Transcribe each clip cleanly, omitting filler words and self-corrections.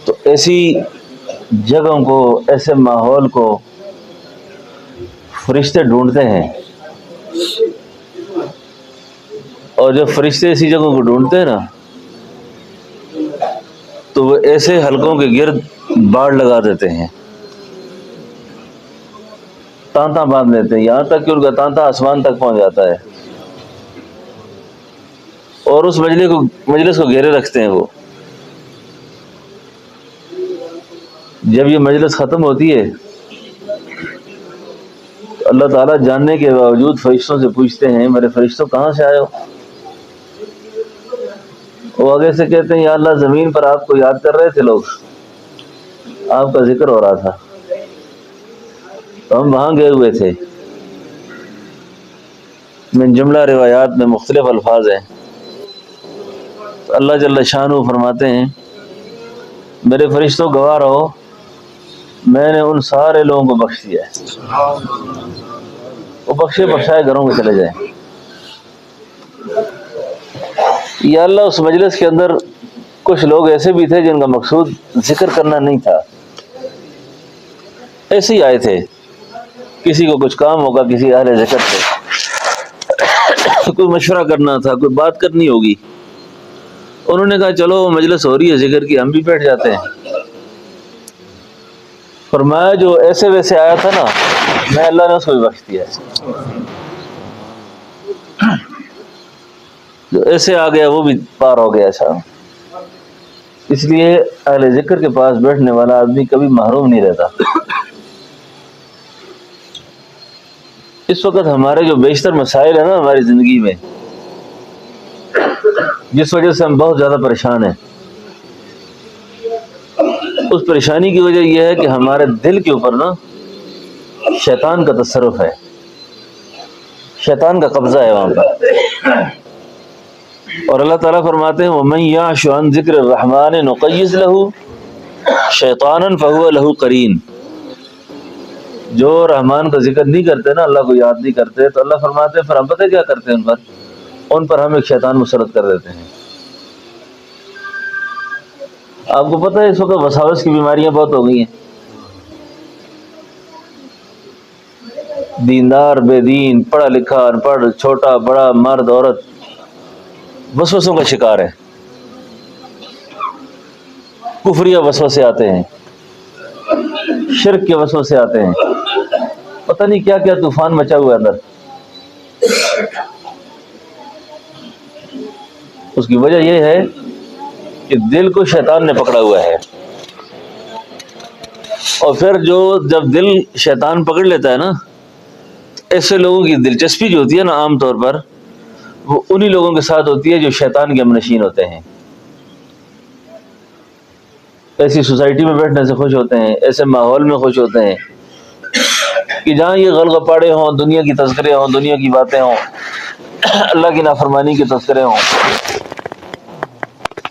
تو ایسی جگہوں کو، ایسے ماحول کو فرشتے ڈھونڈتے ہیں، اور جب فرشتے ایسی جگہوں کو ڈھونڈتے ہیں نا تو وہ ایسے حلقوں کے گرد باڑ لگا دیتے ہیں، تانتا باندھ لیتے ہیں، یہاں تک کہ ان کا تانتا آسمان تک پہنچ جاتا ہے، اور اس مجلس کو گھیرے رکھتے ہیں وہ۔ جب یہ مجلس ختم ہوتی ہے تو اللہ تعالیٰ جاننے کے باوجود فرشتوں سے پوچھتے ہیں، میرے فرشتوں کہاں سے آئے ہو؟ وہ آگے سے کہتے ہیں، یا اللہ زمین پر آپ کو یاد کر رہے تھے لوگ، آپ کا ذکر ہو رہا تھا تو ہم وہاں گئے ہوئے تھے۔ من جملہ روایات میں مختلف الفاظ ہیں، تو اللہ جل شانہ فرماتے ہیں، میرے فرشتوں گواہ رہو، میں نے ان سارے لوگوں کو بخش دیا ہے، وہ بخشے بخشائے گھروں میں چلے جائیں۔ یا اللہ اس مجلس کے اندر کچھ لوگ ایسے بھی تھے جن کا مقصود ذکر کرنا نہیں تھا، ایسے ہی آئے تھے، کسی کو کچھ کام ہوگا کسی اہل ذکر سے، کوئی مشورہ کرنا تھا، کوئی بات کرنی ہوگی، انہوں نے کہا چلو مجلس ہو رہی ہے ذکر کی، ہم بھی بیٹھ جاتے ہیں۔ فرمایا جو ایسے ویسے آیا تھا نا، میں اللہ نے اس کو بھی بخش دیا ہے، جو ایسے آ گیا وہ بھی پار ہو گیا ایسا۔ اس لیے اہل ذکر کے پاس بیٹھنے والا آدمی کبھی محروم نہیں رہتا۔ اس وقت ہمارے جو بیشتر مسائل ہیں نا ہماری زندگی میں، جس وجہ سے ہم بہت زیادہ پریشان ہیں، اس پریشانی کی وجہ یہ ہے کہ ہمارے دل کے اوپر نا شیطان کا تصرف ہے، شیطان کا قبضہ ہے وہاں پر۔ اور اللہ تعالیٰ فرماتے ہیں، وَمَن يَعْشُ عَن ذِكْرِ الرَّحْمَنِ نُقَيِّضْ لَهُ شَيْطَانًا فَهُوَ لَهُ قَرِينٌ۔ جو رحمان کا ذکر نہیں کرتے نا، اللہ کو یاد نہیں کرتے، تو اللہ فرماتے ہیں پھر ہم پتہ کیا کرتے ہیں، ان پر ہم ایک شیطان مسلط کر دیتے ہیں۔ آپ کو پتہ ہے اس وقت وساوس کی بیماریاں بہت ہو گئی ہیں، دیندار بے دین، پڑھا لکھا ان پڑھ، چھوٹا بڑا، مرد عورت وسوسوں کا شکار ہے، کفریہ وسوسے آتے ہیں، شرک کے وسوسے آتے ہیں، پتہ نہیں کیا کیا طوفان مچا ہوا ہے اندر۔ اس کی وجہ یہ ہے کہ دل کو شیطان نے پکڑا ہوا ہے، اور پھر جب دل شیطان پکڑ لیتا ہے نا، ایسے لوگوں کی دلچسپی جو ہوتی ہے نا عام طور پر وہ انہی لوگوں کے ساتھ ہوتی ہے جو شیطان کے ہمنشین ہوتے ہیں، ایسی سوسائٹی میں بیٹھنے سے خوش ہوتے ہیں، ایسے ماحول میں خوش ہوتے ہیں کہ جہاں یہ غلغپاڑے ہوں، دنیا کی تذکرے ہوں، دنیا کی باتیں ہوں، اللہ کی نافرمانی کے تذکرے ہوں،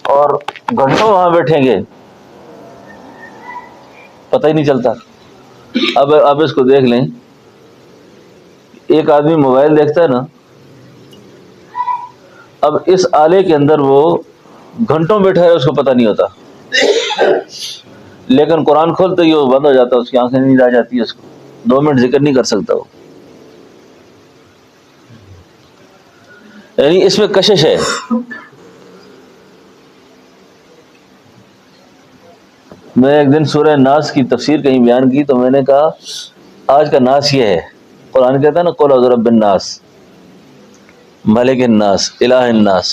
اور گھنٹوں وہاں بیٹھیں گے پتہ ہی نہیں چلتا۔ اب آپ اس کو دیکھ لیں، ایک آدمی موبائل دیکھتا ہے نا، اب اس آلے کے اندر وہ گھنٹوں بیٹھا ہے، اس کو پتہ نہیں ہوتا، لیکن قرآن کھولتے ہی وہ بند ہو جاتا ہے، اس کی آنکھیں نیند آ جاتی ہے، اس کو 2 منٹ ذکر نہیں کر سکتا وہ، یعنی اس میں کشش ہے۔ میں ایک دن سورہ ناس کی تفسیر کہیں بیان کی تو میں نے کہا آج کا ناس یہ ہے، قرآن کہتا ہے نا قل اعوذ برب الناس، ملک الناس، الہ الناس،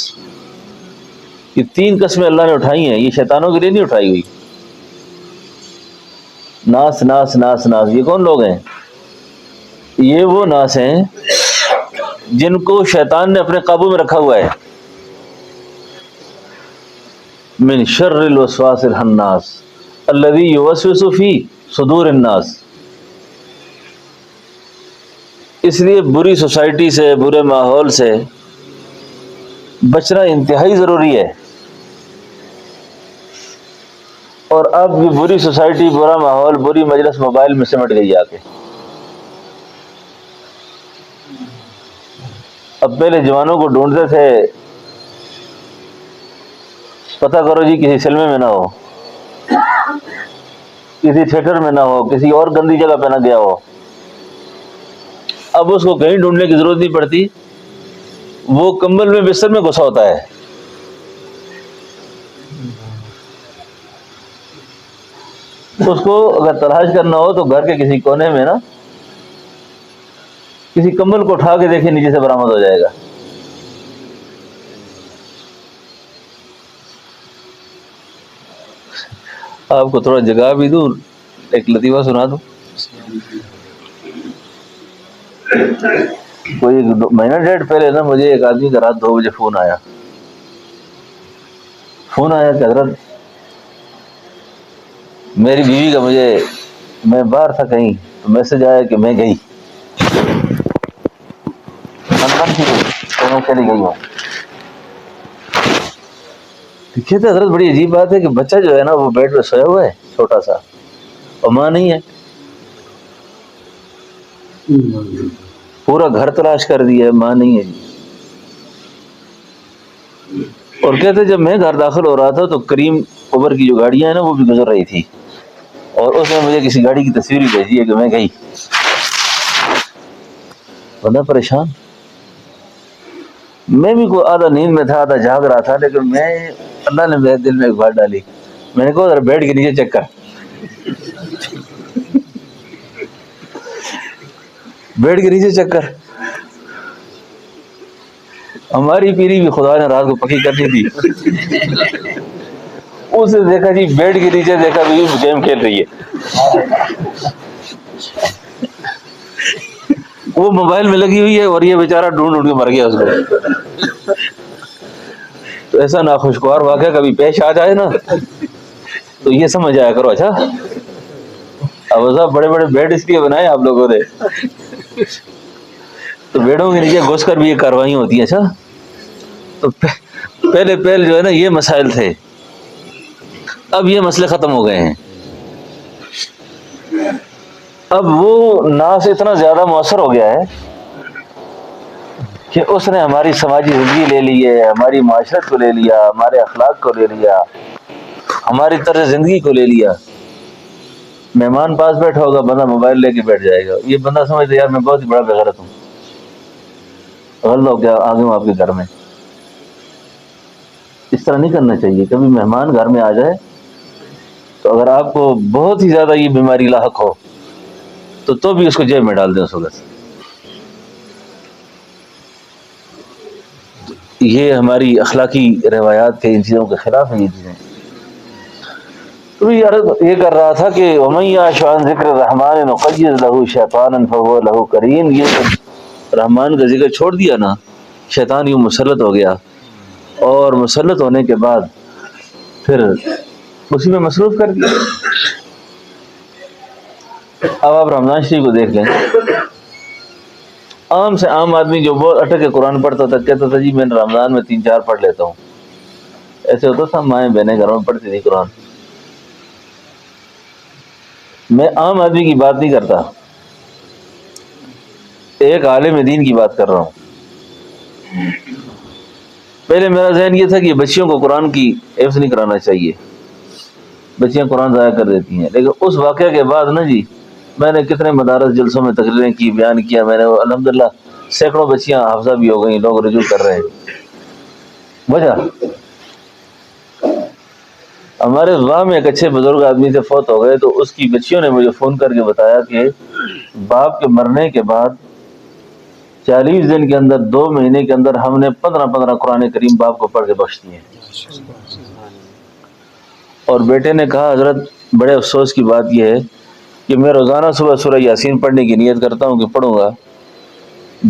یہ 3 قسمیں اللہ نے اٹھائی ہیں، یہ شیطانوں کے لیے نہیں اٹھائی ہوئی۔ ناس ناس ناس ناس، یہ کون لوگ ہیں؟ یہ وہ ناس ہیں جن کو شیطان نے اپنے قابو میں رکھا ہوا ہے۔ من شر الوسواس الخناس الذی یوسوس فی صدور الناس۔ اس لیے بری سوسائٹی سے، برے ماحول سے بچنا انتہائی ضروری ہے، اور اب بھی بری سوسائٹی، برا ماحول، بری مجلس موبائل میں سمٹ گئی آ کے۔ اب پہلے جوانوں کو ڈھونڈتے تھے، پتہ کرو جی کسی سلمے میں نہ ہو، کسی تھیٹر میں نہ ہو، کسی اور گندی جگہ پہ نہ گیا ہو، اب اس کو کہیں ڈھونڈنے کی ضرورت نہیں پڑتی، وہ کمبل میں بستر میں گھسا ہوتا ہے۔ اس کو اگر تلاش کرنا ہو تو گھر کے کسی کونے میں نا کسی کمبل کو اٹھا کے دیکھیں، نیچے سے برآمد ہو جائے گا۔ آپ کو تھوڑا جگہ بھی دوں، ایک لطیفہ سنا دوں۔ کوئی مہینہ ڈیڑھ پہلے نا مجھے ایک آدمی کا رات 2 بجے فون آیا کہ حضرت میری بیوی کا میں باہر تھا کہیں تو میسج آیا کہ میں گئی، اندر تھی تو میں چلی گئی ہوں۔ کہتے حضرت بڑی عجیب بات ہے کہ بچہ جو ہے نا وہ بیڈ پہ سویا ہوا ہے چھوٹا سا، اور ماں نہیں ہے۔ پورا گھر تلاش کر دیا ہے، ماں نہیں ہے جی۔ اور کہتے جب میں گھر داخل ہو رہا تھا تو کریم اوبر کی جو گاڑیاں ہیں نا وہ بھی گزر رہی تھی، اور اس نے مجھے کسی گاڑی کی تصویر ہی بھیجی ہے کہ میں گئی۔ بندہ پریشان، میں بھی کوئی آدھا نیند میں تھا آدھا جاگ رہا تھا، لیکن اللہ نے میرے دل میں ایک بات ڈالی، میں نے کہا ذرا بیڈ کے نیچے چیک کر، بیڈ کے نیچے چیک کر۔ ہماری پیری بھی خدا نے رات کو پکی کرنی تھی، اس نے دیکھا جی بیڈ کے نیچے دیکھا بھی گیم کھیل رہی ہے، وہ موبائل میں لگی ہوئی ہے اور یہ بیچارہ ڈھونڈ ڈھونڈ کے مر گیا اس کو۔ تو ایسا ناخوشگوار واقعہ کبھی پیش آ جائے نا تو یہ سمجھ آیا کرو، اچھا اب صاحب بڑے بڑے بیڈ اس لیے بنائے آپ لوگوں نے تو بیڈوں کے نیچے گھس کر بھی یہ کارروائی ہوتی ہے۔ اچھا تو پہلے جو ہے نا یہ مسائل تھے، اب یہ مسئلے ختم ہو گئے ہیں۔ اب وہ ناس اتنا زیادہ مؤثر ہو گیا ہے کہ اس نے ہماری سماجی زندگی لے لی ہے، ہماری معاشرت کو لے لیا، ہمارے اخلاق کو لے لیا، ہماری طرز زندگی کو لے لیا۔ مہمان پاس بیٹھا ہوگا، بندہ موبائل لے کے بیٹھ جائے گا، یہ بندہ سمجھتا ہے یار میں بہت ہی بڑا بےغیرت ہوں، غلط ہو گیا آ گیا ہوں آپ کے گھر میں۔ اس طرح نہیں کرنا چاہیے۔ کبھی مہمان گھر میں آ جائے تو اگر آپ کو بہت ہی زیادہ یہ بیماری لاحق ہو تو بھی اس کو جیب میں ڈال دیں اس وقت۔ یہ ہماری اخلاقی روایات کے ان چیزوں کے خلاف ہیں یہ چیزیں۔ تو یہ کر رہا تھا کہ وَمَن يَعْشُ عَن ذِكْرِ الرَّحْمَٰنِ نُقَيِّضْ لَهُ شَيْطَانًا فَهُوَ لَهُ قَرِينٌ۔ یہ رحمان کا ذکر چھوڑ دیا نا، شیطان یوں مسلط ہو گیا، اور مسلط ہونے کے بعد پھر اسی میں مصروف کر دیا۔ اب آپ رمضان شریف کو دیکھ لیں، عام سے عام آدمی جو بہت اٹک کے قرآن پڑھتا تھا کہتا تھا جی میں رمضان میں 3-4 پڑھ لیتا ہوں۔ ایسے ہوتا تھا مائیں بہنیں گھروں میں پڑھتی تھی قرآن۔ میں عام آدمی کی بات نہیں کرتا، ایک عالم دین کی بات کر رہا ہوں۔ پہلے میرا ذہن یہ تھا کہ بچیوں کو قرآن کی حفظ نہیں کرانا چاہیے، بچیاں قرآن ضائع کر دیتی ہیں، لیکن اس واقعہ کے بعد نا جی میں نے کتنے مدارس جلسوں میں تقریریں کی، بیان کیا، میں نے الحمدللہ سینکڑوں بچیاں حافظہ بھی ہو گئیں، لوگ رجوع کر رہے ہیں۔ وجہ ہمارے واہ میں ایک اچھے بزرگ آدمی سے فوت ہو گئے، تو اس کی بچیوں نے مجھے فون کر کے بتایا کہ باپ کے مرنے کے بعد 40 دن کے اندر 2 مہینے کے اندر ہم نے 15 قرآن کریم باپ کو پڑھ کے بخش دیے۔ اور بیٹے نے کہا حضرت بڑے افسوس کی بات یہ ہے کہ میں روزانہ صبح سورہ یاسین پڑھنے کی نیت کرتا ہوں کہ پڑھوں گا،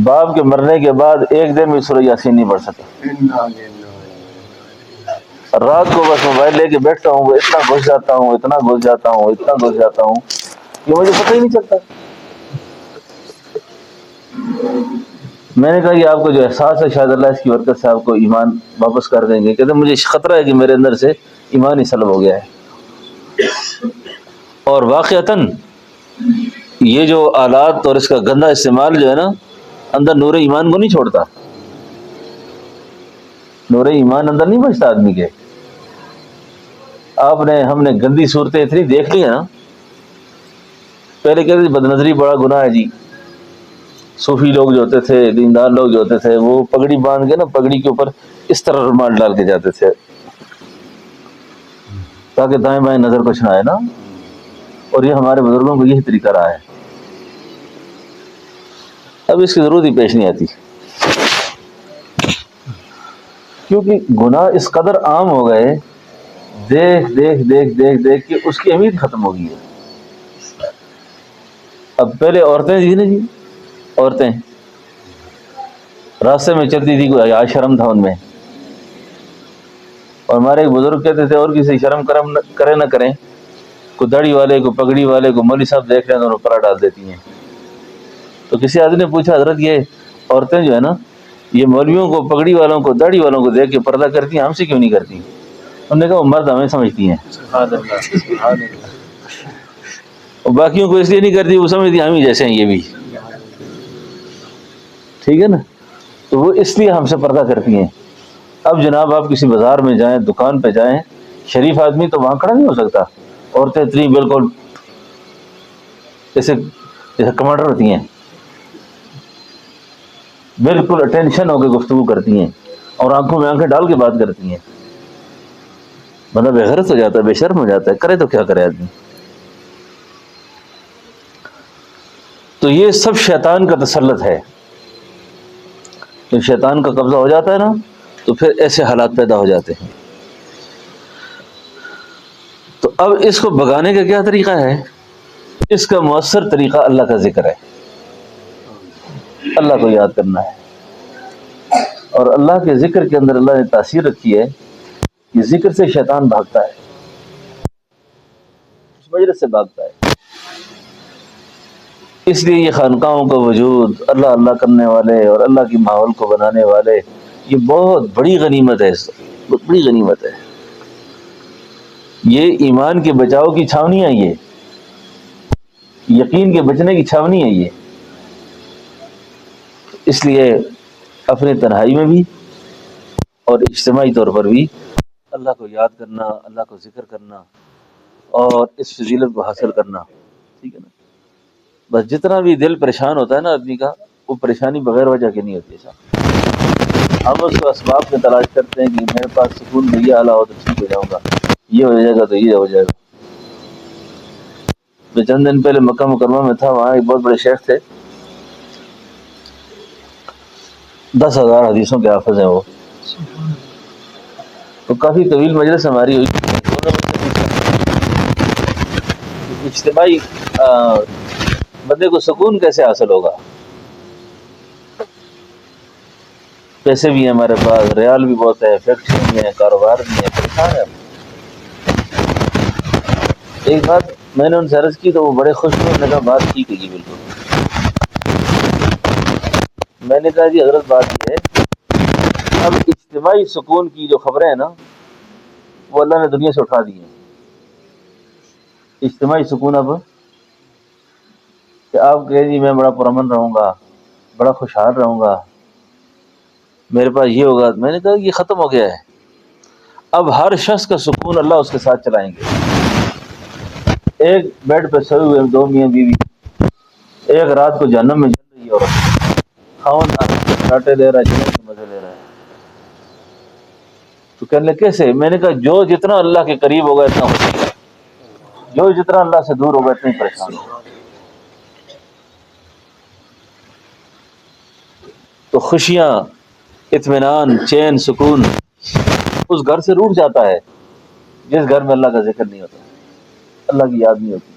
باپ کے مرنے کے بعد ایک دن بھی سورہ یاسین نہیں پڑھ سکتا۔ رات کو بس موبائل لے کے بیٹھتا ہوں، وہ اتنا گھس جاتا ہوں، اتنا گھس جاتا ہوں، اتنا گھس جاتا ہوں کہ مجھے پتہ ہی نہیں چلتا۔ میں نے کہا یہ آپ کو جو احساس ہے شاید اللہ اس کی برکت سے آپ کو ایمان واپس کر دیں گے۔ کہتے مجھے خطرہ ہے کہ میرے اندر سے ایمان ہی سلب ہو گیا ہے۔ اور واقعتاً یہ جو آلات اور اس کا گندا استعمال جو ہے نا اندر نور ایمان کو نہیں چھوڑتا، نور ایمان اندر نہیں بچتا آدمی کے۔ ہم نے گندی صورتیں اتنی دیکھ لی ہیں نا. پہلے کہتے تھے بد نظری بڑا گناہ ہے جی. صوفی لوگ جو ہوتے تھے، دیندار لوگ جو ہوتے تھے، وہ پگڑی باندھ کے نا پگڑی کے اوپر اس طرح رومال ڈال کے جاتے تھے تاکہ دائیں بائیں نظر کچھ نہ آئے نا. اور یہ ہمارے بزرگوں کو یہی طریقہ رہا ہے. اب اس کی ضرورت ہی پیش نہیں آتی، کیونکہ گناہ اس قدر عام ہو گئے، دیکھ دیکھ دیکھ دیکھ دیکھ کے اس کی اہمیت ختم ہو گئی ہے. اب پہلے عورتیں تھی نا جی، عورتیں راستے میں چلتی تھی، کوئی حیا شرم تھا ان میں. اور ہمارے ایک بزرگ کہتے تھے اور کسی شرم کرم کرے نہ کریں، کو داڑھی والے کو پگڑی والے کو مولوی صاحب دیکھ لیں تو انہوں پرا ڈال دیتی ہیں. تو کسی آدمی نے پوچھا حضرت یہ عورتیں جو ہے نا، یہ مولویوں کو پگڑی والوں کو داڑھی والوں کو دیکھ کے پردہ کرتی ہیں، ہم سے کیوں نہیں کرتی؟ انہوں نے کہا وہ مرد ہمیں سمجھتی ہیں، اور باقیوں کو اس لیے نہیں کرتی، وہ سمجھتی ہم ہی جیسے ہیں یہ بھی. ٹھیک ہے نا. تو وہ اس لیے ہم سے پردہ کرتی ہیں. اب جناب آپ کسی بازار میں جائیں، دکان پہ جائیں، شریف آدمی تو وہاں کھڑا نہیں ہو سکتا. عورتیں اتنی بالکل جیسے کمانڈر ہوتی ہیں، بالکل اٹینشن ہو کے گفتگو کرتی ہیں اور آنکھوں میں آنکھیں ڈال کے بات کرتی ہیں. بندہ بے غیرت ہو جاتا ہے، بے شرم ہو جاتا ہے، کرے تو کیا کرے آدمی. تو یہ سب شیطان کا تسلط ہے. جب شیطان کا قبضہ ہو جاتا ہے نا تو پھر ایسے حالات پیدا ہو جاتے ہیں. تو اب اس کو بگانے کا کیا طریقہ ہے؟ اس کا مؤثر طریقہ اللہ کا ذکر ہے. اللہ کو یاد کرنا ہے. اور اللہ کے ذکر کے اندر اللہ نے تاثیر رکھی ہے کہ ذکر سے شیطان بھاگتا ہے، اس مجلس سے بھاگتا ہے. اس لیے یہ خانقاہوں کا وجود، اللہ اللہ کرنے والے اور اللہ کی ماحول کو بنانے والے، یہ بہت بڑی غنیمت ہے، بہت بڑی غنیمت ہے. یہ ایمان کے بچاؤ کی چھاونی ہے، یہ یقین کے بچنے کی چھاونی ہے. یہ اس لیے اپنے تنہائی میں بھی اور اجتماعی طور پر بھی اللہ کو یاد کرنا، اللہ کو ذکر کرنا اور اس فضیلت کو حاصل کرنا. ٹھیک ہے نا. بس جتنا بھی دل پریشان ہوتا ہے نا آدمی کا، وہ پریشانی بغیر وجہ کی نہیں ہوتی. صاحب ہم اس کو اسباب میں تلاش کرتے ہیں کہ میرے پاس سکون میں یہ اعلیٰ ہو تو ٹھیک ہو جاؤں گا، یہ ہو جائے گا تو یہ ہو جائے گا. میں چند دن پہلے مکہ مکرمہ میں تھا، وہاں ایک بہت بڑے شیخ تھے، 10,000 حدیثوں کے حافظ ہیں وہ. تو کافی طویل مجلس ہماری ہوئی. اجتماعی بندے کو سکون کیسے حاصل ہوگا؟ پیسے بھی ہیں ہمارے پاس، ریال بھی بہت ہے، فیکٹری بھی ہیں، کاروبار بھی ہیں، پریشان ہے. ایک بات میں نے ان سے عرض کی تو وہ بڑے خوش ہوئے. انہوں نے کہا بات ٹھیک ہے جی بالکل. میں نے کہا جی حضرت بات یہ ہے، اب اجتماعی سکون کی جو خبریں ہیں نا وہ اللہ نے دنیا سے اٹھا دی ہیں. اجتماعی سکون اب کہ آپ کہیں جی میں بڑا پرامن رہوں گا، بڑا خوشحال رہوں گا، میرے پاس یہ ہوگا. میں نے کہا یہ ختم ہو گیا ہے. اب ہر شخص کا سکون اللہ اس کے ساتھ چلائیں گے. ایک بیڈ پہ سوئے ہوئے 2 میاں بیوی، ایک رات کو جہنم میں جل رہی ہے اور خاوند کاٹے لے رہا ہے، جنت کے مزے لے رہا ہے. تو کہنے لگے کیسے؟ میں نے کہا جو جتنا اللہ کے قریب ہوگا اتنا خوش ہوگا، جو جتنا اللہ سے دور ہوگا اتنا ہی پریشان ہوگا. تو خوشیاں، اطمینان، چین، سکون اس گھر سے روٹ جاتا ہے جس گھر میں اللہ کا ذکر نہیں ہوتا، اللہ کی یاد نہیں ہوتی.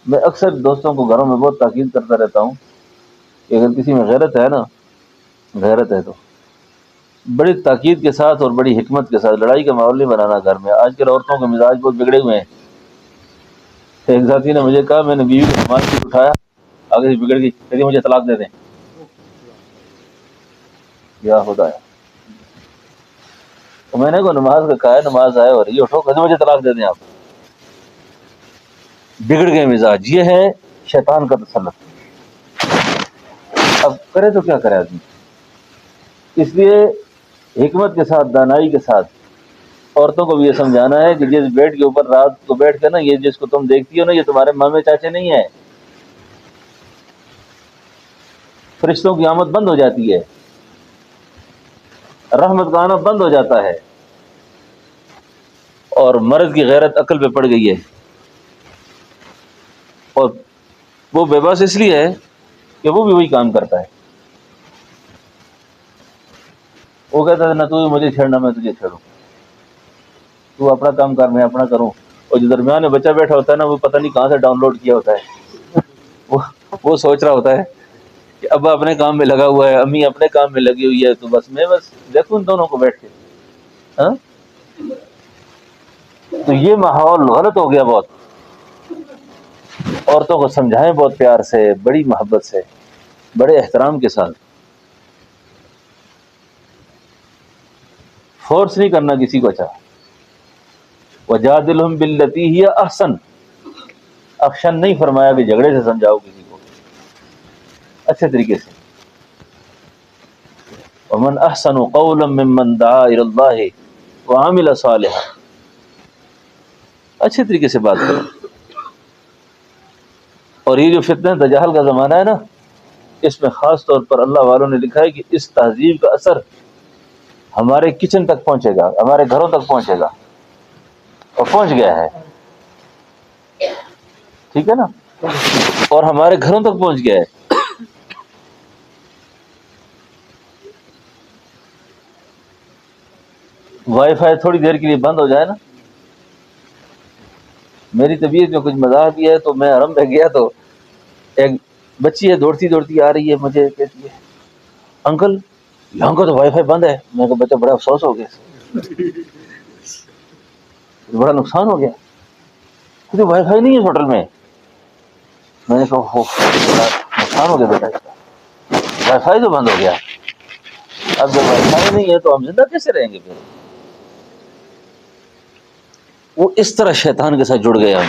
میں اکثر دوستوں کو گھروں میں بہت تاکید کرتا رہتا ہوں کہ اگر کسی میں غیرت ہے نا، غیرت ہے تو بڑی تاکید کے ساتھ اور بڑی حکمت کے ساتھ، لڑائی کا ماحول نہیں بنانا گھر میں. آج کل عورتوں کے مزاج بہت بگڑے ہوئے ہیں. ایک ذاتی نے مجھے کہا، میں نے بیوی کو نماز کی اٹھایا، آگے سے بگڑ گئی، کہتی مجھے طلاق دے دیں. یا خدا ہے. تو میں نے کو نماز کا کہا ہے، نماز آئے اور یہ اٹھو، کہتے مجھے طلاق دے دیں. آپ بگڑ گئے مزاج. یہ ہے شیطان کا تسلط. اب کرے تو کیا کرے آدمی؟ اس لیے حکمت کے ساتھ، دانائی کے ساتھ عورتوں کو بھی یہ سمجھانا ہے کہ جس بیڈ کے اوپر رات کو بیٹھ کے نا یہ جس کو تم دیکھتی ہو نا یہ تمہارے مامے چاچے نہیں ہیں. فرشتوں کی آمد بند ہو جاتی ہے، رحمت کا آنا بند ہو جاتا ہے، اور مرد کی غیرت عقل پہ پڑ گئی ہے. اور وہ بے بس اس لیے ہے کہ وہ بھی وہی کام کرتا ہے. وہ کہتا ہے نہ تو مجھے چھیڑنا میں تجھے چھیڑوں، تو اپنا کام کر میں اپنا کروں. اور جو درمیان میں بچہ بیٹھا ہوتا ہے نا وہ پتہ نہیں کہاں سے ڈاؤن لوڈ کیا ہوتا ہے، وہ سوچ رہا ہوتا ہے کہ ابا اپنے کام میں لگا ہوا ہے، امی اپنے کام میں لگی ہوئی ہے، تو بس میں بس دیکھوں ان دونوں کو بیٹھ کے. ہاں تو یہ ماحول غلط ہو گیا بہت. عورتوں کو سمجھائیں بہت پیار سے، بڑی محبت سے، بڑے احترام کے ساتھ. فورس نہیں کرنا کسی کو. اچھا وجادلہم باللتی ہی احسن، اکشن نہیں فرمایا کہ جھگڑے سے سمجھاؤ کسی کو، اچھے طریقے سے. ومن احسن قولا ممن دعا الی اللہ وعمل صالحا، اچھے طریقے سے بات کرو. اور یہ جو فتنہ دجال کا زمانہ ہے نا، اس میں خاص طور پر اللہ والوں نے لکھا ہے کہ اس تہذیب کا اثر ہمارے کچن تک پہنچے گا، ہمارے گھروں تک پہنچے گا، اور پہنچ گیا ہے. ٹھیک ہے نا، اور ہمارے گھروں تک پہنچ گیا ہے. وائی فائی تھوڑی دیر کے لیے بند ہو جائے نا، میری طبیعت میں کچھ مزاح بھی ہے تو میں حرم میں گیا تو ایک بچی ہے دوڑتی دوڑتی آ رہی ہے، مجھے کہتی ہے انکل یہاں کا تو وائی فائی بند ہے. میں کہا بچہ بڑا افسوس ہو گیا، بڑا نقصان ہو گیا، کیونکہ وائی فائی نہیں ہے ہوٹل میں. میں نے کہا بڑا نقصان ہو گیا بیٹا، وائی فائی تو بند ہو گیا. اب جب وائی فائی نہیں ہے تو ہم زندہ کیسے رہیں گے پھر؟ وہ اس طرح شیطان کے ساتھ جڑ گئے ہم،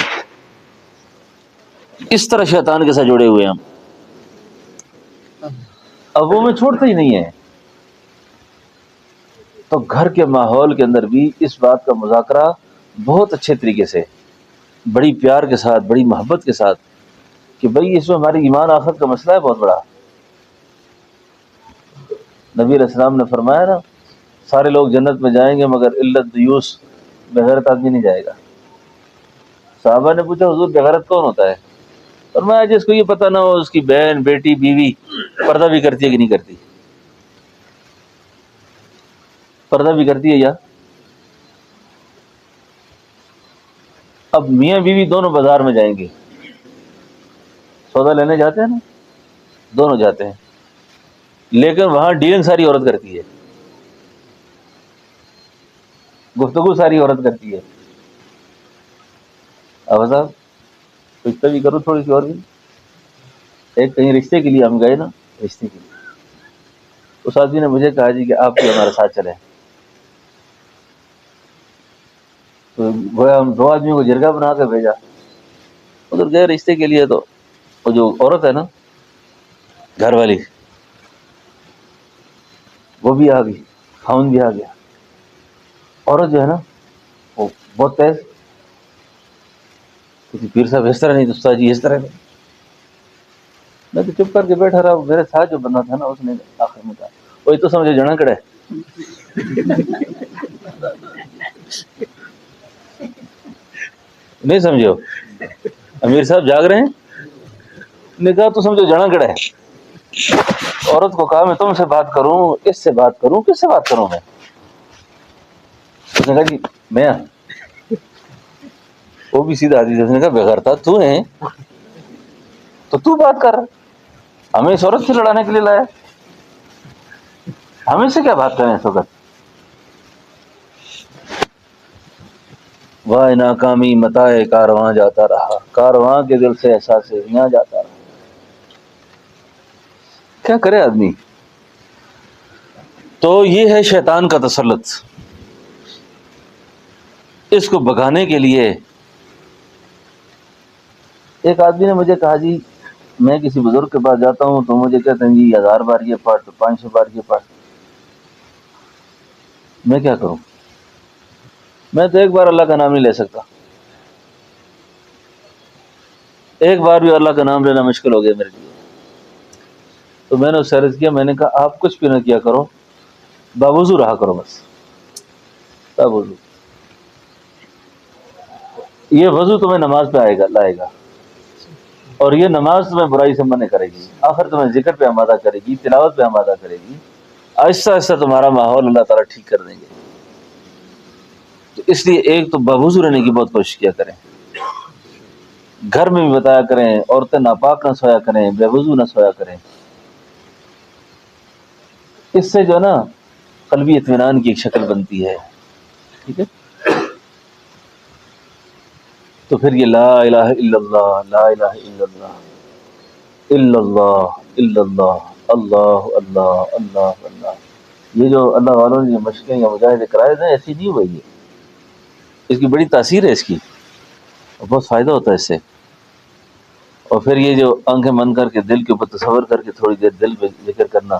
اس طرح شیطان کے ساتھ جڑے ہوئے ہم، اب وہ میں چھوڑتا ہی نہیں ہے. تو گھر کے ماحول کے اندر بھی اس بات کا مذاکرہ بہت اچھے طریقے سے، بڑی پیار کے ساتھ، بڑی محبت کے ساتھ، کہ بھئی اس میں ہماری ایمان آخرت کا مسئلہ ہے بہت بڑا. نبی علیہ السلام نے فرمایا نا سارے لوگ جنت میں جائیں گے مگر الا الدیوس، بغیرت آدمی نہیں جائے گا. صحابہ نے پوچھا حضور بغیرت کون ہوتا ہے؟ فرمایا جس کو یہ پتہ نہ ہو اس کی بہن بیٹی بیوی پردہ بھی کرتی ہے کہ نہیں کرتی. پردہ بھی کرتی ہے یا؟ اب میاں بیوی دونوں بازار میں جائیں گے، سودا لینے جاتے ہیں نا، دونوں جاتے ہیں، لیکن وہاں ڈیلنگ ساری عورت کرتی ہے، گفتگو ساری عورت کرتی ہے. اب صاحب رشتہ بھی کرو تھوڑی سی اور بھی. ایک کہیں رشتے کے لیے ہم گئے نا، رشتے کے لیے اس آدمی نے مجھے کہا جی کہ آپ بھی ہمارے ساتھ چلیں. تو گویا ہم دو آدمیوں کو جرگہ بنا کے بھیجا، ادھر گئے رشتے کے لیے. تو وہ جو عورت ہے نا گھر والی، وہ بھی آ گئی، خاوند بھی آ گیا. عورت جو ہے نا وہ بہت تیز، کسی پیر صاحب اس طرح نہیں، استاد جی اس طرح نہیں. میں تو چپ کر کے بیٹھا رہا. میرے ساتھ جو بندہ تھا نا اس نے آخر میں کہا وہی تو سمجھے جنا کڑے نہیں سمجھو، امیر صاحب جاگ رہے ہیں. نے کہا تو سمجھو جنا کڑے. عورت کو کہا میں تم سے بات کروں، اس سے بات کروں، کس سے بات کروں میں؟ اس نے کہا جی میں، وہ بھی سیدھا آدمی. اس نے کہا بغیرتا تو ہے تو تو بات کر، ہمیں اس عورت سے لڑانے کے لیے لایا، ہمیں سے کیا بات کریں اس وقت؟ واہ ناکامی متاع کارواں جاتا رہا، کارواں کے دل سے احساس یہاں جاتا رہا. کیا کرے آدمی؟ تو یہ ہے شیطان کا تسلط. اس کو بھگانے کے لیے ایک آدمی نے مجھے کہا جی میں کسی بزرگ کے پاس جاتا ہوں تو مجھے کہتے ہیں جی 1000 بار یہ پڑھ، تو 500 بار یہ پڑھ. میں کیا کروں؟ میں تو ایک بار اللہ کا نام نہیں لے سکتا، ایک بار بھی اللہ کا نام لینا مشکل ہو گیا میرے لیے۔ تو میں نے اس سے عرض کیا، میں نے کہا آپ کچھ بھی نہ کیا کرو، باوضو رہا کرو بس، باوضو۔ یہ وضو تمہیں نماز پہ لائے گا، اور یہ نماز تمہیں برائی سے منع کرے گی، آخر تمہیں ذکر پہ آمادہ کرے گی، تلاوت پہ آمادہ کرے گی، آہستہ آہستہ تمہارا ماحول اللہ تعالیٰ ٹھیک کر دیں گے۔ تو اس لیے ایک تو باوضو رہنے کی بہت کوشش کیا کریں، گھر میں بھی بتایا کریں، عورتیں ناپاک نہ سویا کریں، بے وضو نہ سویا کریں۔ اس سے جو ہے نا قلبی اطمینان کی ایک شکل بنتی ہے، ٹھیک ہے۔ تو پھر یہ لا الہ الا اللہ، لا الہ الا اللہ، الا اللہ، الا اللہ، اللہ اللہ اللہ اللہ، یہ جو اللہ والوں نے یہ مشقیں یا مجاہدے کرائے ہیں ایسی نہیں ہوئی ہے، اس کی بڑی تاثیر ہے اس کی، اور بہت فائدہ ہوتا ہے اس سے۔ اور پھر یہ جو آنکھیں بند کر کے دل کے اوپر تصور کر کے تھوڑی دیر دل پہ ذکر کرنا،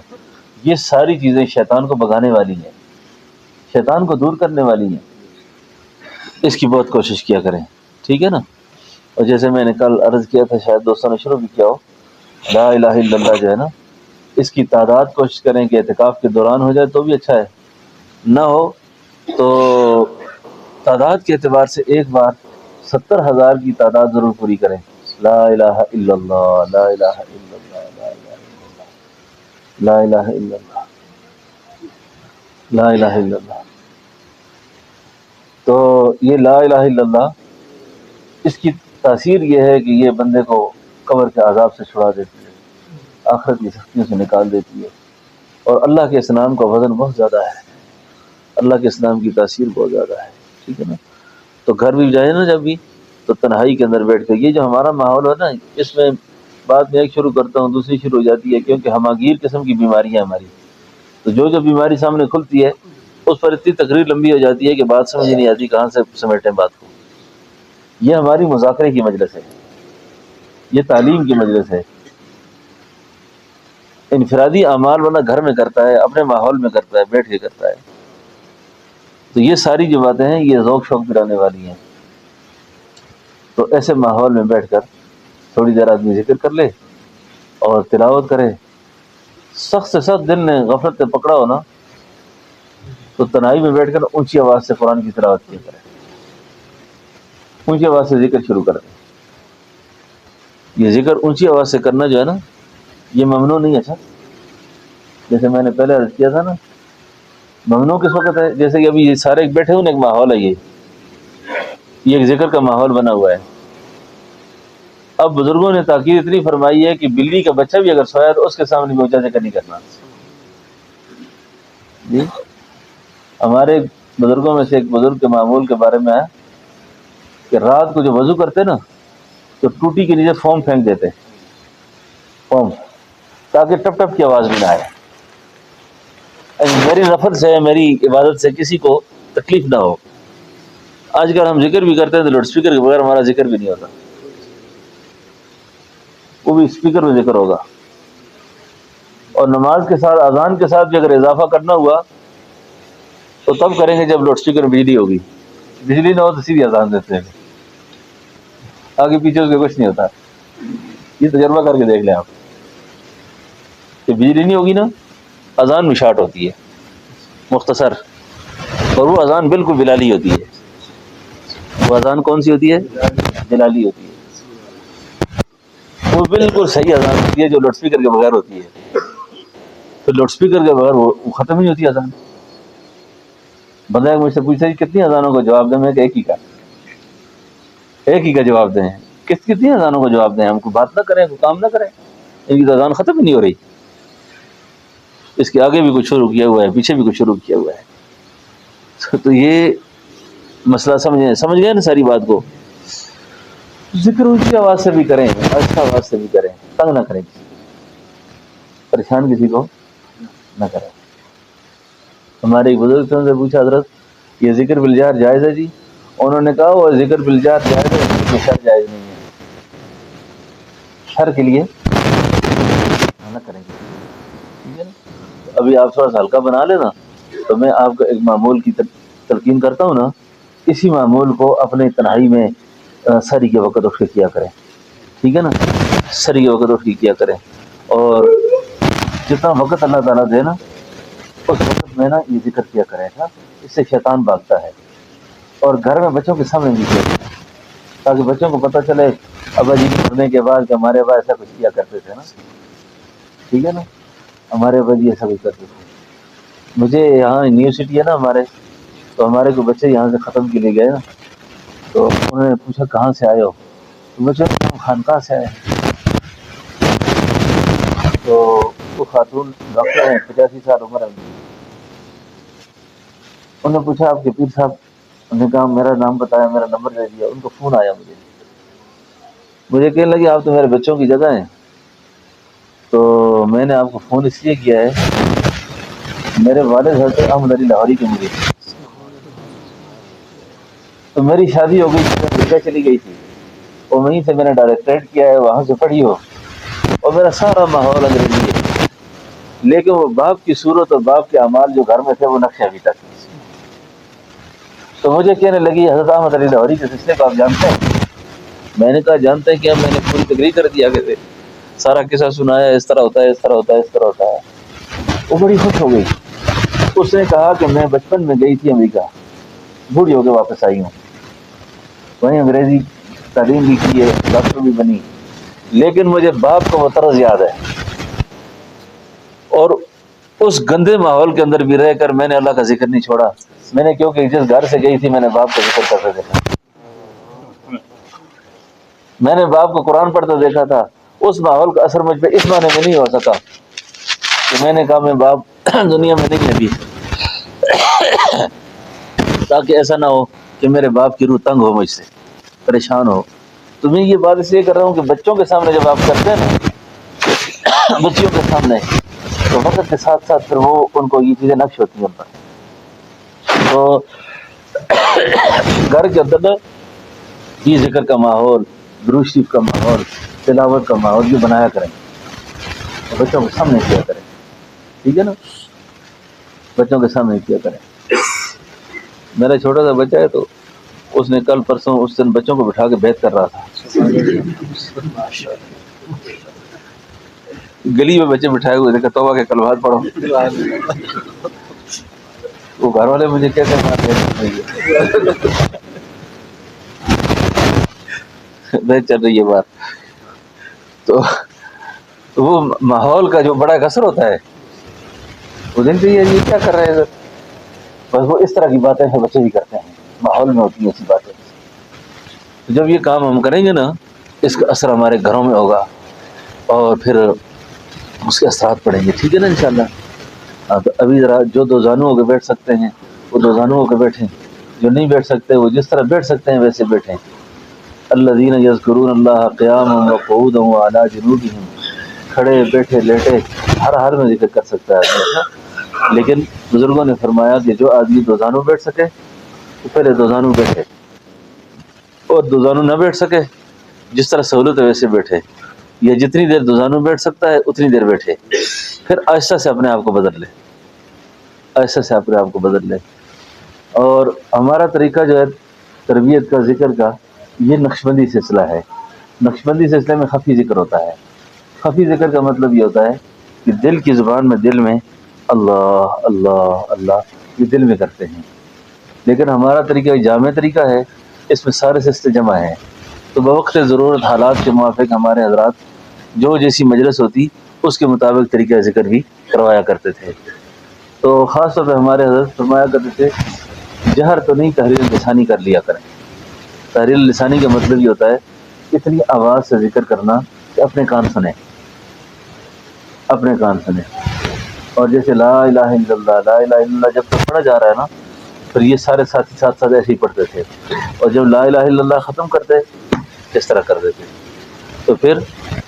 یہ ساری چیزیں شیطان کو بھگانے والی ہیں، شیطان کو دور کرنے والی ہیں، اس کی بہت کوشش کیا کریں، ٹھیک ہے نا۔ اور جیسے میں نے کل عرض کیا تھا، شاید دوستوں نے شروع بھی کیا ہو، لا الہ الا اللہ جو ہے نا، اس کی تعداد کوشش کریں کہ اعتکاف کے دوران ہو جائے تو بھی اچھا ہے، نہ ہو تو تعداد کے اعتبار سے ایک بار 70,000 کی تعداد ضرور پوری کریں، لا الہ الا اللہ، لا الہ الا اللہ، لا الہ الا اللہ، لا الہ الا اللہ۔ تو یہ لا الہ الا اللہ، اس کی تاثیر یہ ہے کہ یہ بندے کو قبر کے عذاب سے چھڑا دیتی ہے، آخرت کی سختیوں سے نکال دیتی ہے، اور اللہ کے اسلام کا وزن بہت زیادہ ہے، اللہ کے اسلام کی تاثیر بہت زیادہ ہے، ٹھیک ہے نا۔ تو گھر بھی جائے نا جب بھی، تو تنہائی کے اندر بیٹھ کے، یہ جو ہمارا ماحول ہے نا، اس میں بات میں ایک شروع کرتا ہوں دوسری شروع ہو جاتی ہے، کیونکہ ہماگیر قسم کی بیماریاں ہماری، تو جو بیماری سامنے کھلتی ہے اس پر اتنی تقریر لمبی ہو جاتی ہے کہ بات سمجھ نہیں آتی کہاں سے سمیٹیں بات کو۔ یہ ہماری مذاکرے کی مجلس ہے، یہ تعلیم کی مجلس ہے۔ انفرادی اعمال ورنہ گھر میں کرتا ہے، اپنے ماحول میں کرتا ہے، بیٹھ کے کرتا ہے۔ تو یہ ساری جو باتیں ہیں یہ ذوق شوق دلانے والی ہیں۔ تو ایسے ماحول میں بیٹھ کر تھوڑی دیر آدمی ذکر کر لے اور تلاوت کرے، سخت سے سخت دل نے غفلت سے پکڑا ہو نا، تو تنہائی میں بیٹھ کر اونچی آواز سے قرآن کی تلاوت کیا کرے، اونچی آواز سے ذکر شروع کرے۔ یہ ذکر اونچی آواز سے کرنا جو ہے نا، یہ ممنوع نہیں ہے سر، جیسے میں نے پہلے عرض کیا تھا نا، ممنوع کس وقت ہے؟ جیسے کہ ابھی یہ سارے بیٹھے ہوئے ایک ماحول ہے، یہ ایک ذکر کا ماحول بنا ہوا ہے۔ اب بزرگوں نے تاکید اتنی فرمائی ہے کہ بلی کا بچہ بھی اگر سویا تو اس کے سامنے بھی اونچا ذکر نہیں کرنا۔ جی، ہمارے بزرگوں میں سے ایک بزرگ کے معمول کے بارے میں ہے کہ رات کو جو وضو کرتے نا تو ٹوٹی کے نیچے فوم پھینک دیتے، فوم، تاکہ ٹپ ٹپ کی آواز بھی نہ آئے، میری نفل سے، میری عبادت سے کسی کو تکلیف نہ ہو۔ آج کل ہم ذکر بھی کرتے ہیں تو لاؤڈ اسپیکر کے بغیر ہمارا ذکر بھی نہیں ہوتا، وہ بھی اسپیکر میں ذکر ہوگا۔ اور نماز کے ساتھ، اذان کے ساتھ بھی اگر اضافہ کرنا ہوا تو تب کریں گے جب لاؤڈ اسپیکر میں بجلی ہوگی، بجلی نہ ہو تو سیدھی اذان دیتے ہیں، آگے پیچھے اس کے کچھ نہیں ہوتا۔ یہ تجربہ کر کے دیکھ لیں آپ کہ بجلی نہیں ہوگی نا، اذان میں شارٹ ہوتی ہے مختصر، اور وہ اذان بالکل بلالی ہوتی ہے۔ وہ اذان کون سی ہوتی ہے؟ بلالی ہوتی ہے، وہ بالکل صحیح اذان ہوتی ہے جو لاؤڈ اسپیکر کے بغیر ہوتی ہے۔ پھر لاؤڈ اسپیکر کے بغیر وہ ختم ہی نہیں ہوتی اذان۔ بندہ مجھ سے پوچھتا ہے کتنی اذانوں کا جواب دیں، میں کہ ایک ہی کا جواب دیں۔ کتنی اذانوں کا جواب دیں؟ ہم کو بات نہ کریں، کوئی کام نہ کریں، ان کی تو اذان ختم ہی نہیں ہو رہی۔ اس کے آگے بھی کچھ شروع کیا ہوا ہے، پیچھے بھی کچھ شروع کیا ہوا ہے۔ تو یہ مسئلہ سمجھ گئے نا ساری بات کو۔ ذکر اونچی آواز سے بھی کریں، اچھا آواز سے بھی کریں، تنگ نہ کریں، پریشان کسی کو نہ کریں۔ ہمارے ایک بزرگ سے ان سے پوچھا، حضرت یہ ذکر بالجار جائز ہے؟ جی، انہوں نے کہا وہ ذکر بالجار جائز ہے، لیکن شر جائز نہیں ہے، شر کے لیے نہ کریں گے، ٹھیک ہے نا۔ ابھی آپ تھوڑا سا ہلکا بنا لینا، تو میں آپ کو ایک معمول کی تلقین کرتا ہوں نا، اسی معمول کو اپنے تنہائی میں سحری کے وقت اٹھ کے کیا کریں، ٹھیک ہے نا، سحری کے وقت اٹھ کے کیا کریں، اور جتنا وقت اللہ تعالیٰ دے نا اس وقت میں نا یہ ذکر کیا کریں نا، اس سے شیطان بھاگتا ہے۔ اور گھر میں بچوں کے سامنے بھی کیا کریں تاکہ بچوں کو پتہ چلے ابا جی مرنے کے بعد کہ ہمارے ابا ایسا کچھ کیا کرتے تھے نا، ٹھیک ہے نا، ہمارے ابا جی ایسا کچھ کرتے تھے۔ مجھے یہاں یونیورسٹی ہے نا ہمارے، تو ہمارے کو بچے یہاں سے ختم کے لیے گئے نا، تو انہوں نے پوچھا کہاں سے آئے ہو، تو بچے ہم خانقاہ سے آئے ہیں۔ تو وہ خاتون ڈاکٹر ہیں، 85 سال عمر ہے، انہوں نے پوچھا آپ کے پیر صاحب، انہوں نے کہا میرا نام بتایا، میرا نمبر دے دیا، ان کو فون آیا مجھے کہنے لگے آپ تو میرے بچوں کی جگہ ہیں، تو میں نے آپ کو فون اس لیے کیا ہے، میرے والد حضرت احمد علی لاہوری کے مجھے، تو میری شادی ہو گئی تھی، میں امریکہ چلی گئی تھی، اور وہیں سے میں نے ڈائریکٹریٹ کیا ہے، وہاں سے پڑھی ہو، اور میرا سارا ماحول انگریزی ہے، لیکن وہ باپ کی صورت اور باپ کے اعمال جو گھر میں تھے وہ نقش ابھی تک۔ تو مجھے کہنے لگی حضرت احمد علی لاہوری کے سلسلے کو آپ جانتے ہیں؟ میں نے کہا جانتے ہیں کیا، میں نے پوری تقریر کر دی آگے سے، سارا قصہ سنایا، اس طرح ہوتا ہے، اس طرح ہوتا ہے، اس طرح ہوتا ہے۔ وہ بڑی خوش ہو گئی، اس نے کہا کہ میں بچپن میں گئی تھی امریکہ، بوڑھی ہو کے واپس آئی ہوں، وہیں انگریزی تعلیم بھی کی ہے، ڈاکٹر بھی بنی، لیکن مجھے باپ کا وہ طرز یاد ہے، اور اس گندے ماحول کے اندر بھی رہ کر میں نے اللہ کا ذکر نہیں چھوڑا۔ میں نے کیونکہ جس گھر سے گئی تھی میں نے باپ کا ذکر کرتے دیکھا، میں نے باپ کو قرآن پڑھتے دیکھا تھا، اس ماحول کا اثر مجھ پہ اس معنی میں نہیں ہو سکا کہ میں نے کہا میں باپ دنیا میں نہیں ہے ابھی، تاکہ ایسا نہ ہو کہ میرے باپ کی روح تنگ ہو، مجھ سے پریشان ہو۔ تو میں یہ بات اس لیے کر رہا ہوں کہ بچوں کے سامنے جب آپ کرتے ہیں نا، بچیوں کے سامنے، تو وقت کے ساتھ ساتھ پھر وہ ان کو یہ چیزیں نقش ہوتی ہیں ان پر۔ تو گھر کے اندر یہ ذکر کا ماحول، درود شریف کا ماحول، تلاوت کا ماحول یہ بنایا کریں، اور بچوں کے سامنے کیا کریں، ٹھیک ہے نا، بچوں کے سامنے کیا کریں۔ میرا چھوٹا سا بچہ ہے، تو اس نے کل پرسوں اس دن بچوں کو بٹھا کے بیعت کر رہا تھا، گلی میں بچے بٹھائے ہوئے، دیکھا توبہ کے کلمات پڑھو، وہ گھر والے مجھے کہتے ہیں نہیں چل رہی ہے بات، تو وہ ماحول کا جو بڑا ایک اثر ہوتا ہے، وہ دیکھتے ہیں یہ کیا کر رہے ہیں، بس وہ اس طرح کی باتیں سے بچے بھی کرتے ہیں، ماحول میں ہوتی ہیں ایسی باتیں۔ جب یہ کام ہم کریں گے نا، اس کا اثر ہمارے گھروں میں ہوگا، اور پھر اس کے اثرات پڑیں گے، ٹھیک ہے نا انشاءاللہ۔ تو ابھی ذرا جو دو زانو ہو کے بیٹھ سکتے ہیں وہ دو زانو ہو کے بیٹھیں، جو نہیں بیٹھ سکتے وہ جس طرح بیٹھ سکتے ہیں ویسے بیٹھیں۔ الذین یذکرون اللہ قیاما وقعودا وعلی جنوبہم، کھڑے بیٹھے لیٹے ہر حال میں ذکر کر سکتا ہے آدمی، لیکن بزرگوں نے فرمایا کہ جو آدمی دو زانو بیٹھ سکے تو پہلے دو زانو بیٹھے، اور دو زانو نہ بیٹھ سکے جس طرح سہولت ہے ویسے بیٹھے، یا جتنی دیر دو زانو بیٹھ سکتا ہے اتنی دیر بیٹھے، پھر آہستہ سے اپنے آپ کو بدل لے، آہستہ سے اپنے آپ کو بدل لے۔ اور ہمارا طریقہ جو ہے تربیت کا، ذکر کا، یہ نقشبندی سلسلہ ہے۔ نقشبندی سلسلے میں خفی ذکر ہوتا ہے۔ خفی ذکر کا مطلب یہ ہوتا ہے کہ دل کی زبان میں، دل میں اللہ اللہ اللہ یہ دل میں کرتے ہیں، لیکن ہمارا طریقہ ایک جامع طریقہ ہے، اس میں سارے سستے جمع ہیں، تو بوقت ضرورت حالات کے موافق ہمارے حضرات جو جیسی مجلس ہوتی اس کے مطابق طریقہ ذکر بھی کروایا کرتے تھے۔ تو خاص طور پہ ہمارے حضرت فرمایا کرتے تھے جہر تو نہیں، تحریر لسانی کر لیا کریں۔ تحریر لسانی کا مطلب یہ ہوتا ہے اتنی آواز سے ذکر کرنا کہ اپنے کان سنیں، اپنے کان سنیں۔ اور جیسے لا الہ الا اللہ، لا الہ الا اللہ جب تک پڑھا جا رہا ہے نا، پھر یہ سارے ساتھی ساتھ ساتھ ایسے ہی پڑھتے تھے، اور جب لا الہ الا اللہ ختم کرتے اس طرح کر دیتے، تو پھر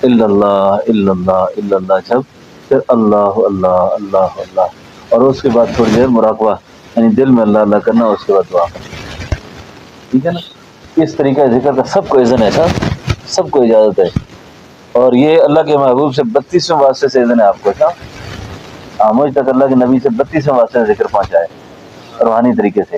الا اللہ الا اللہ الا اللہ، جب پھر اللہ اللہ اللہ اللہ، اور اس کے بعد تھوڑی دیر مراقبہ، یعنی دل میں اللہ اللہ کرنا، اس کے بعد دعا کرنا، ٹھیک ہے نا۔ اس طریقہ ذکر کا سب کو اذن ہے، سب کو اجازت ہے، اور یہ اللہ کے محبوب سے 32ویں واسطے سے اذن ہے آپ کو، مجھ تک اللہ کے نبی سے 32ویں واسطے سے ذکر پہنچا ہے روحانی طریقے سے۔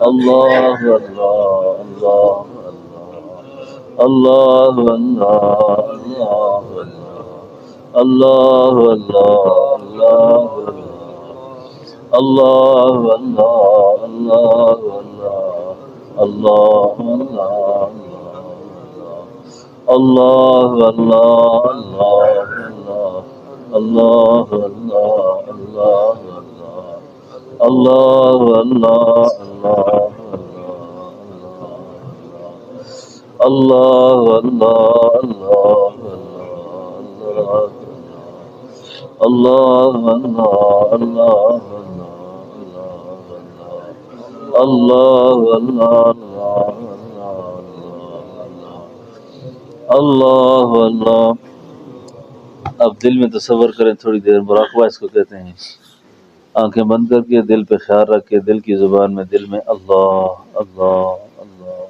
اللہ اللہ اللہ اللہ اللہ اللہ اللہ اللہ اللہ اللہ اللہ اللہ اللہ اللہ اللہ۔ اب دل میں تصور کریں، تھوڑی دیر مراقبہ اس کو کہتے ہیں۔ آنکھیں بند کر کے دل پہ خیال رکھ کے دل کی زبان میں دل میں اللہ اللہ اللہ۔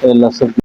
اللہ سب